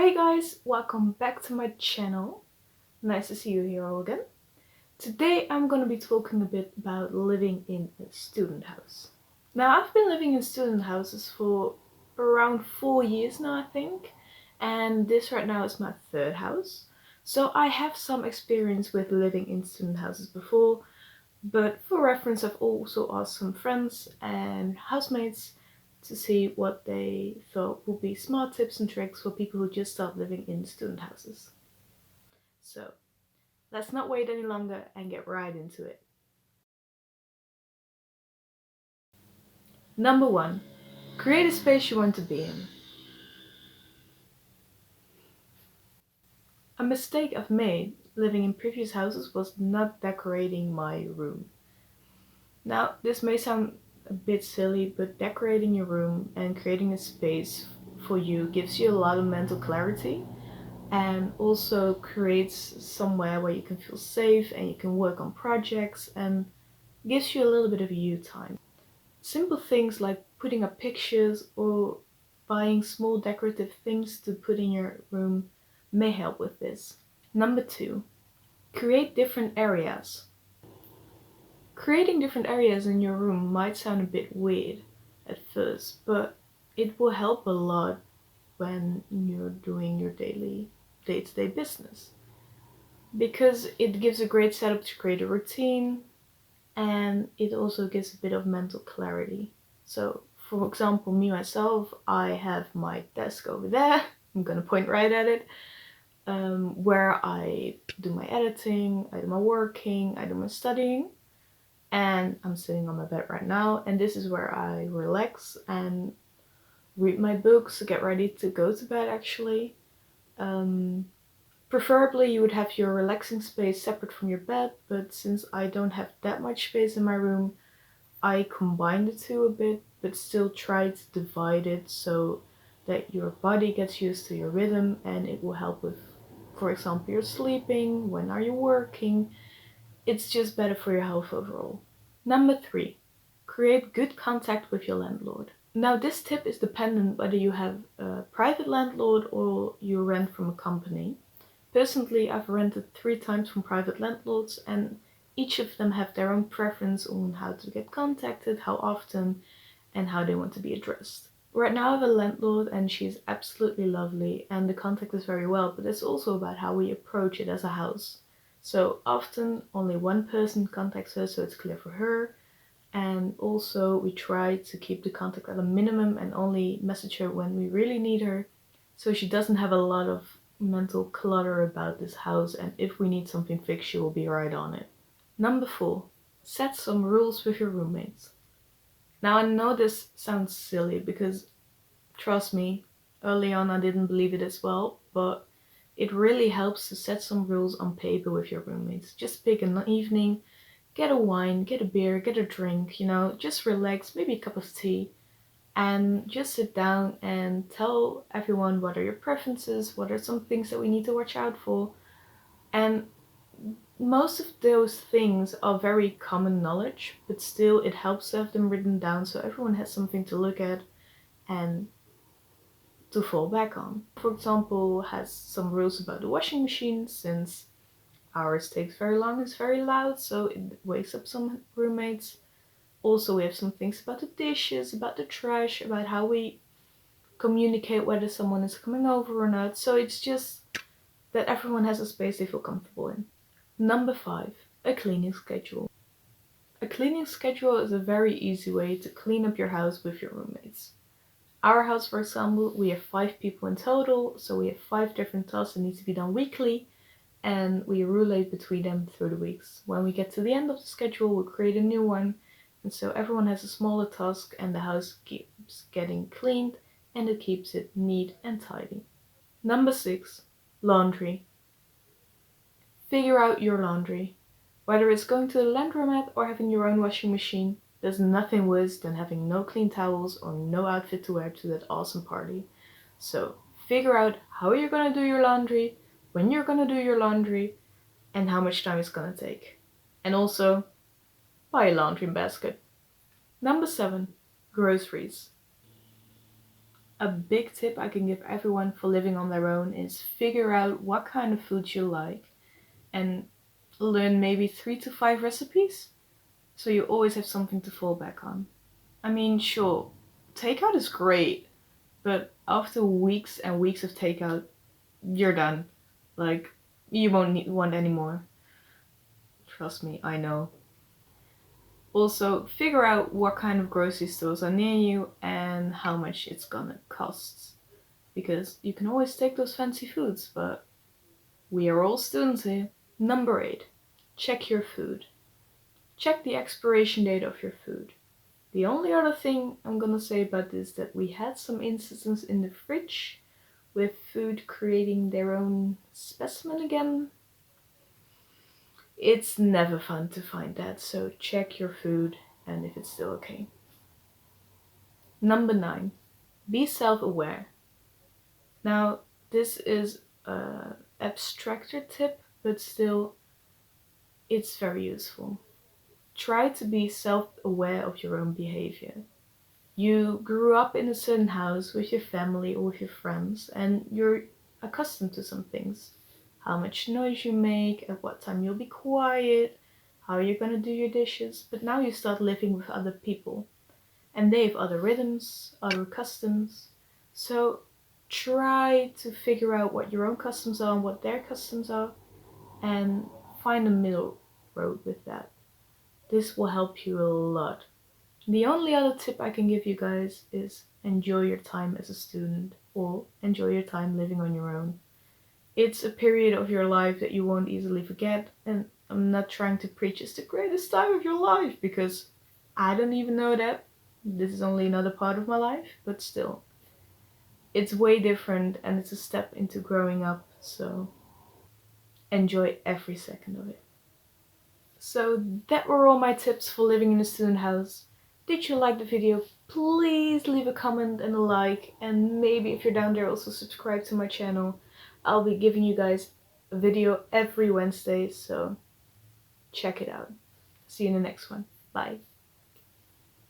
Hey guys, welcome back to my channel. Nice to see you here all again. Today I'm going to be talking a bit about living in a student house. Now I've been living in student houses for around 4 years now I think, and this right now is my third house. So I have some experience with living in student houses before, but for reference I've also asked some friends and housemates to see what they thought would be smart tips and tricks for people who just start living in student houses. So let's not wait any longer and get right into it. Number 1. Create a space you want to be in. A mistake I've made living in previous houses was not decorating my room. Now, this may sound a bit silly, but decorating your room and creating a space for you gives you a lot of mental clarity and also creates somewhere where you can feel safe and you can work on projects and gives you a little bit of you time. Simple things like putting up pictures or buying small decorative things to put in your room may help with this. Number 2, create different areas. Creating different areas in your room might sound a bit weird at first, but it will help a lot when you're doing your daily day-to-day business. Because it gives a great setup to create a routine and it also gives a bit of mental clarity. So, for example, me myself, I have my desk over there. I'm gonna point right at it, where I do my editing, I do my working, I do my studying. And I'm sitting on my bed right now, and this is where I relax and read my books, get ready to go to bed actually. Preferably you would have your relaxing space separate from your bed, but since I don't have that much space in my room, I combine the two a bit, but still try to divide it so that your body gets used to your rhythm and it will help with, for example, your sleeping, when are you working. It's just better for your health overall. Number 3, create good contact with your landlord. Now this tip is dependent whether you have a private landlord or you rent from a company. Personally, I've rented 3 times from private landlords and each of them have their own preference on how to get contacted, how often, and how they want to be addressed. Right now I have a landlord and she's absolutely lovely and the contact is very well, but it's also about how we approach it as a house. So often only one person contacts her, so it's clear for her. And also we try to keep the contact at a minimum and only message her when we really need her, so she doesn't have a lot of mental clutter about this house, and if we need something fixed she will be right on it. Number 4, set some rules with your roommates. Now I know this sounds silly because, trust me, early on I didn't believe it as well, but it really helps to set some rules on paper with your roommates. Just pick an evening, get a wine, get a beer, get a drink, just relax, maybe a cup of tea, and just sit down and tell everyone what are your preferences, what are some things that we need to watch out for. And most of those things are very common knowledge, but still it helps to have them written down so everyone has something to look at and to fall back on. For example, has some rules about the washing machine, since ours takes very long, it's very loud, so it wakes up some roommates. Also, we have some things about the dishes, about the trash, about how we communicate whether someone is coming over or not. So it's just that everyone has a space they feel comfortable in. Number 5, a cleaning schedule. A cleaning schedule is a very easy way to clean up your house with your roommates. Our house, for example, we have 5 people in total, so we have 5 different tasks that need to be done weekly, and we roulette between them through the weeks. When we get to the end of the schedule, we'll create a new one, and so everyone has a smaller task and the house keeps getting cleaned and it keeps it neat and tidy. Number 6, laundry. Figure out your laundry. Whether it's going to the laundromat or having your own washing machine, there's nothing worse than having no clean towels or no outfit to wear to that awesome party. So figure out how you're gonna do your laundry, when you're gonna do your laundry, and how much time it's gonna take. And also, buy a laundry basket. Number 7, groceries. A big tip I can give everyone for living on their own is figure out what kind of food you like and learn maybe 3 to 5 recipes so you always have something to fall back on. I mean, sure, takeout is great, but after weeks and weeks of takeout, you're done. Like, you won't want any more. Trust me, I know. Also, figure out what kind of grocery stores are near you and how much it's gonna cost. Because you can always take those fancy foods, but we are all students here. Number 8. Check your food. Check the expiration date of your food. The only other thing I'm gonna say about this is that we had some instances in the fridge with food creating their own specimen again. It's never fun to find that, so check your food and if it's still okay. Number 9. Be self-aware. Now, this is an abstracter tip, but still, it's very useful. Try to be self-aware of your own behavior. You grew up in a certain house with your family or with your friends, and you're accustomed to some things. How much noise you make, at what time you'll be quiet, how you're gonna do your dishes. But now you start living with other people, and they have other rhythms, other customs. So try to figure out what your own customs are and what their customs are, and find a middle road with that. This will help you a lot. The only other tip I can give you guys is enjoy your time as a student or enjoy your time living on your own. It's a period of your life that you won't easily forget, and I'm not trying to preach it's the greatest time of your life because I don't even know that. This is only another part of my life, but still. It's way different and it's a step into growing up, so enjoy every second of it. So that were all my tips for living in a student house. Did you like the video? Please leave a comment and a like, and maybe if you're down there also subscribe to my channel. I'll be giving you guys a video every Wednesday, so check it out. See you in the next one. Bye.